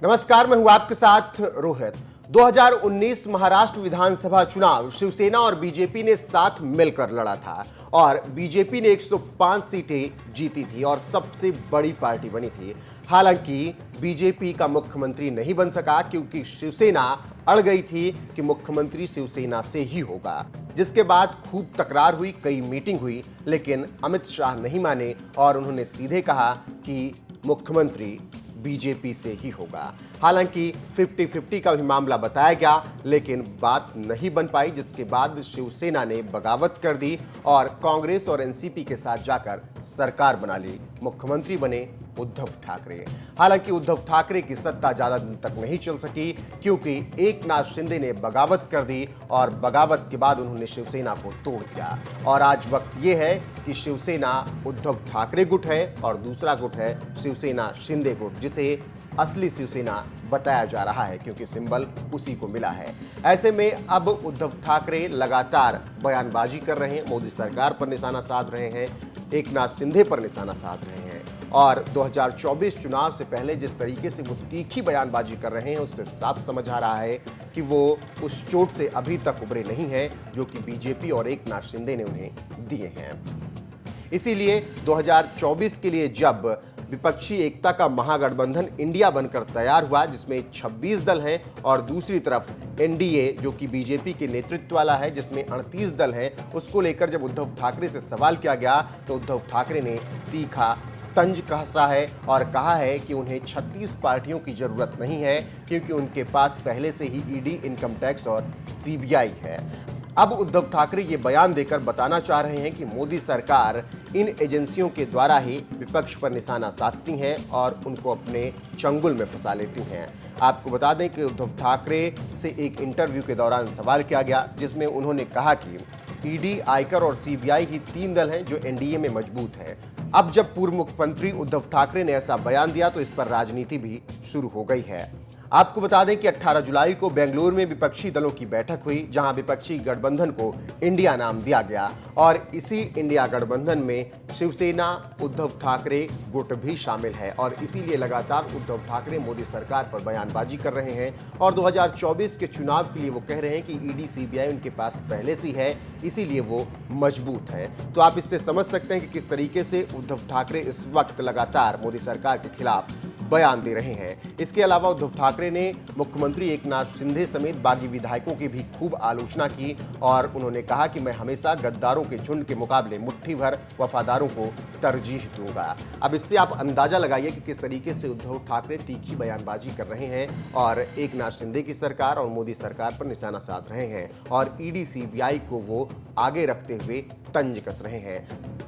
नमस्कार, मैं हूं आपके साथ रोहित। 2019 महाराष्ट्र विधानसभा चुनाव शिवसेना और बीजेपी ने साथ मिलकर लड़ा था और बीजेपी ने 105 सीटें जीती थी और सबसे बड़ी पार्टी बनी थी। हालांकि बीजेपी का मुख्यमंत्री नहीं बन सका क्योंकि शिवसेना अड़ गई थी कि मुख्यमंत्री शिवसेना से ही होगा, जिसके बाद खूब तकरार हुई, कई मीटिंग हुई, लेकिन अमित शाह नहीं माने और उन्होंने सीधे कहा कि मुख्यमंत्री बीजेपी से ही होगा। हालांकि 50-50 का भी मामला बताया गया, लेकिन बात नहीं बन पाई, जिसके बाद शिवसेना ने बगावत कर दी और कांग्रेस और एनसीपी के साथ जाकर सरकार बना ली। मुख्यमंत्री बने उद्धव ठाकरे। हालांकि उद्धव ठाकरे की सत्ता ज्यादा दिन तक नहीं चल सकी क्योंकि एकनाथ शिंदे ने बगावत कर दी और बगावत के बाद उन्होंने शिवसेना को तोड़ दिया। और आज वक्त यह है कि शिवसेना उद्धव ठाकरे गुट है और दूसरा गुट है शिवसेना शिंदे गुट, जिसे असली शिवसेना बताया जा रहा है क्योंकि सिंबल उसी को मिला है। ऐसे में अब उद्धव ठाकरे लगातार बयानबाजी कर रहे हैं, मोदी सरकार पर निशाना साध रहे हैं, एकनाथ शिंदे पर निशाना साध रहे हैं और 2024 चुनाव से पहले जिस तरीके से वो तीखी बयानबाजी कर रहे हैं उससे साफ समझ आ रहा है कि वो उस चोट से अभी तक उबरे नहीं हैं जो कि बीजेपी और एकनाथ शिंदे ने उन्हें दिए हैं। इसीलिए 2024 के लिए जब विपक्षी एकता का महागठबंधन इंडिया बनकर तैयार हुआ, जिसमें 26 दल हैं और दूसरी तरफ एनडीए जो कि बीजेपी के नेतृत्व वाला है जिसमें 38 दल हैं, उसको लेकर जब उद्धव ठाकरे से सवाल किया गया तो उद्धव ठाकरे ने तीखा तंज कसा है और कहा है कि उन्हें 36 पार्टियों की जरूरत नहीं है क्योंकि उनके पास पहले से ही ईडी, इनकम टैक्स और सीबीआई है। अब उद्धव ठाकरे ये बयान देकर बताना चाह रहे हैं कि मोदी सरकार इन एजेंसियों के द्वारा ही विपक्ष पर निशाना साधती हैं और उनको अपने चंगुल में फंसा लेती हैं। आपको बता दें कि उद्धव ठाकरे से एक इंटरव्यू के दौरान सवाल किया गया जिसमें उन्होंने कहा कि ईडी, आयकर और सीबीआई ही 3 दल हैं जो एनडीए में मजबूत हैं। अब जब पूर्व मुख्यमंत्री उद्धव ठाकरे ने ऐसा बयान दिया तो इस पर राजनीति भी शुरू हो गई है। आपको बता दें कि 18 जुलाई को बेंगलुरु में विपक्षी दलों की बैठक हुई जहां विपक्षी गठबंधन को इंडिया नाम दिया गया और इसी इंडिया गठबंधन में शिवसेना उद्धव ठाकरे गुट भी शामिल है और इसीलिए लगातार उद्धव ठाकरे मोदी सरकार पर बयानबाजी कर रहे हैं और 2024 के चुनाव के लिए वो कह रहे हैं कि ईडी, सीबीआई उनके पास पहले से है, इसीलिए वो मजबूत हैं। तो आप इससे समझ सकते हैं कि किस तरीके से उद्धव ठाकरे इस वक्त लगातार मोदी सरकार के खिलाफ बयान दे रहे हैं। इसके अलावा उद्धव ठाकरे ने मुख्यमंत्री एकनाथ शिंदे समेत बागी विधायकों की भी खूब आलोचना की और उन्होंने कहा कि मैं हमेशा गद्दारों के झुंड के मुकाबले मुट्ठी भर वफादारों को तरजीह दूंगा। अब इससे आप अंदाजा लगाइए कि किस तरीके से उद्धव ठाकरे तीखी बयानबाजी कर रहे हैं और एकनाथ शिंदे की सरकार और मोदी सरकार पर निशाना साध रहे हैं और ईडी, सीबीआई को वो आगे रखते हुए तंज कस रहे हैं।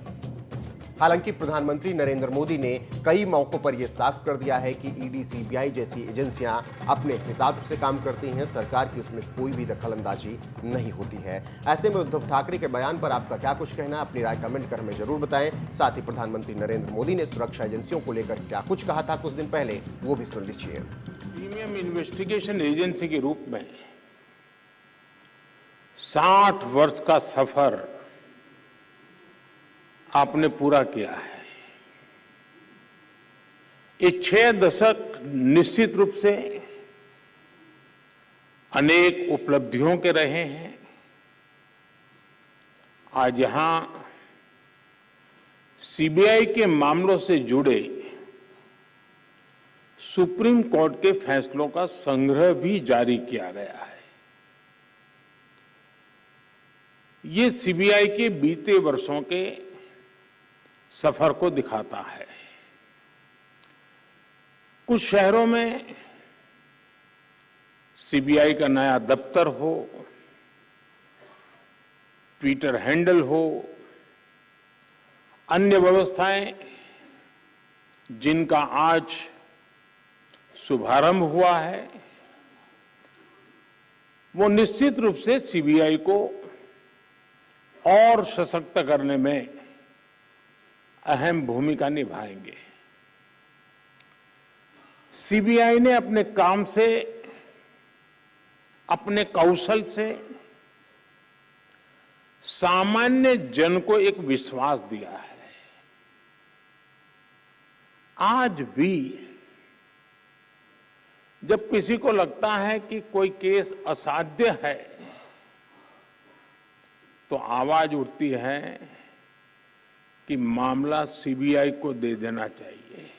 हालांकि प्रधानमंत्री नरेंद्र मोदी ने कई मौकों पर यह साफ कर दिया है कि ईडी, सीबीआई जैसी एजेंसियां अपने हिसाब से काम करती हैं, सरकार की उसमें कोई भी दखलंदाजी नहीं होती है। ऐसे में उद्धव ठाकरे के बयान पर आपका क्या कुछ कहना है? अपनी राय कमेंट कर हमें जरूर बताएं। साथ ही प्रधानमंत्री नरेंद्र मोदी ने सुरक्षा एजेंसियों को लेकर क्या कुछ कहा था कुछ दिन पहले, वो भी सुन लीजिए। प्रीमियम इन्वेस्टिगेशन एजेंसी के रूप में 60 वर्ष का सफर आपने पूरा किया है। ये 6 दशक निश्चित रूप से अनेक उपलब्धियों के रहे हैं। आज यहां सीबीआई के मामलों से जुड़े सुप्रीम कोर्ट के फैसलों का संग्रह भी जारी किया गया है। ये सीबीआई के बीते वर्षों के सफर को दिखाता है। कुछ शहरों में सीबीआई का नया दफ्तर हो, ट्विटर हैंडल हो, अन्य व्यवस्थाएं जिनका आज शुभारंभ हुआ है, वो निश्चित रूप से सीबीआई को और सशक्त करने में अहम भूमिका निभाएंगे। सीबीआई ने अपने काम से, अपने कौशल से सामान्य जन को एक विश्वास दिया है। आज भी जब किसी को लगता है कि कोई केस असाध्य है तो आवाज उठती है कि मामला सीबीआई को दे देना चाहिए।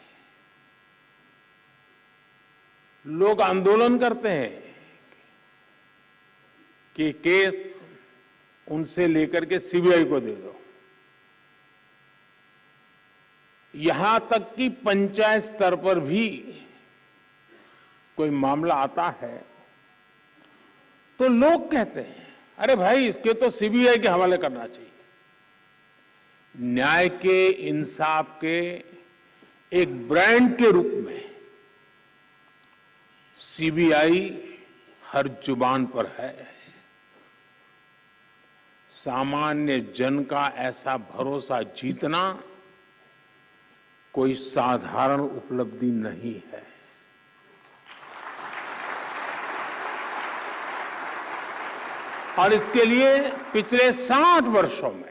लोग आंदोलन करते हैं कि केस उनसे लेकर के सीबीआई को दे दो। यहां तक कि पंचायत स्तर पर भी कोई मामला आता है तो लोग कहते हैं, अरे भाई इसके तो सीबीआई के हवाले करना चाहिए। न्याय के, इंसाफ के एक ब्रांड के रूप में सीबीआई हर जुबान पर है। सामान्य जन का ऐसा भरोसा जीतना कोई साधारण उपलब्धि नहीं है। और इसके लिए पिछले 60 वर्षों में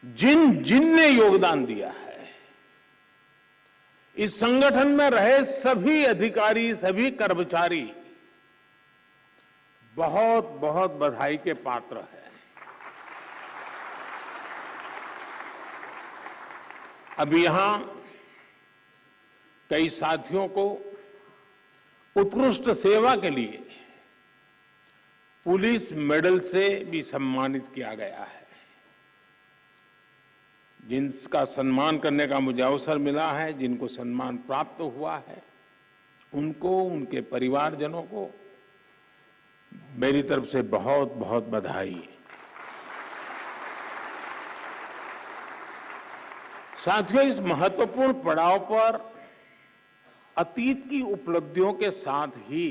जिनने योगदान दिया है, इस संगठन में रहे सभी अधिकारी, सभी कर्मचारी बहुत बहुत बधाई के पात्र हैं। अभी यहां कई साथियों को उत्कृष्ट सेवा के लिए पुलिस मेडल से भी सम्मानित किया गया है। जिनका सम्मान करने का मुझे अवसर मिला है, जिनको सम्मान प्राप्त हुआ है, उनको, उनके परिवारजनों को मेरी तरफ से बहुत बहुत बधाई। साथियों, इस महत्वपूर्ण पड़ाव पर अतीत की उपलब्धियों के साथ ही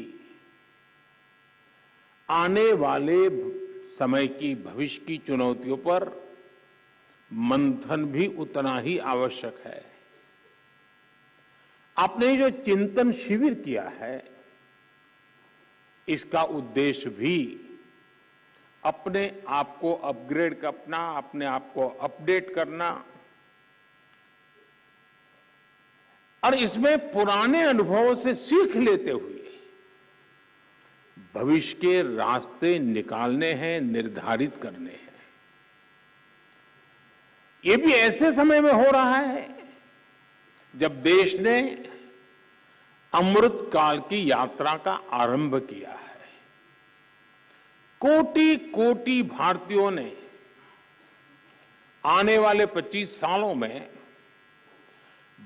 आने वाले समय की, भविष्य की चुनौतियों पर मंथन भी उतना ही आवश्यक है। आपने जो चिंतन शिविर किया है, इसका उद्देश्य भी अपने आप को अपग्रेड करना, अपने आप को अपडेट करना और इसमें पुराने अनुभवों से सीख लेते हुए भविष्य के रास्ते निकालने हैं, निर्धारित करने हैं। ये भी ऐसे समय में हो रहा है जब देश ने अमृत काल की यात्रा का आरंभ किया है। कोटि कोटि भारतीयों ने आने वाले 25 सालों में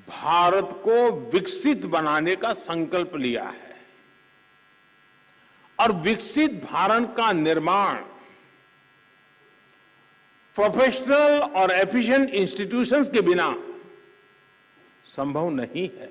भारत को विकसित बनाने का संकल्प लिया है और विकसित भारत का निर्माण प्रोफेशनल और एफिशिएंट इंस्टीट्यूशंस के बिना संभव नहीं है।